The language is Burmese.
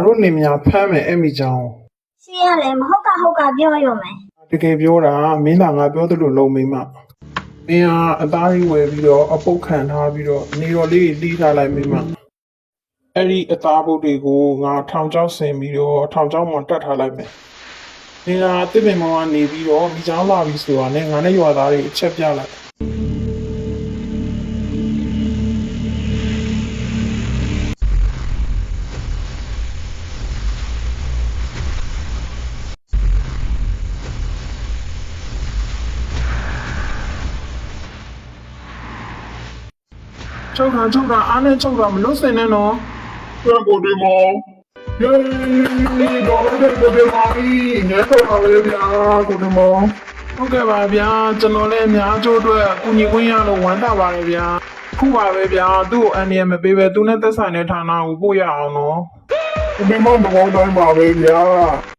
တို့နေမြဖမ်းမယ်အဲ့မိချောင်း ရှင်ရလဲမဟုတ်ကပြောရုံပဲ တကယ်ပြောတာမင်းသာငါပြောသလိုလုံးမိမမင်းဟာအသားကြီးဝယ်ပြီးတော့အပုတ်ခံထားပြီးတော့နေတော်လေးတီးထားလိုက်မိမအဲ့ဒီအသားပုတ်တွေကိုငါထောင်ချောက်ဆင်ပြီးတော့ထောင်ချောက်မှာတက်ထားလိုက်မယ်မင်းဟာတစ်ပင်မောင်ကနေပြီးတော့မိချောင်းလာပြီးဆိုတာနဲ့ငါနဲ့ရွာသားတွေအချက်ပြလိုက်ချုပ်တာအားနဲ့ချုပ်တာမလို့စင်နဲ့နော်ကိုဒီမောင်ယေးတော့လည်းကိုဒီမောင်ကြီးညတော့ပါလေဗျာကိုဒီမောင်ဟုတ်ကဲ့ပါဗျာကျွန်တော်လည်းအများကျိုးအတွက်ကုညီခွင့်ရလို့ဝမ်းသာပါတယ်ဗျာခုပါပဲဗျာသူ့ကိုအန်ဒီရမပေးပဲသူနဲ့သက်ဆိုင်တဲ့ဌာနကိုပို့ရအောင်နော်ကိုဒီမောင်တော့တိုင်းပါပဲဗျာ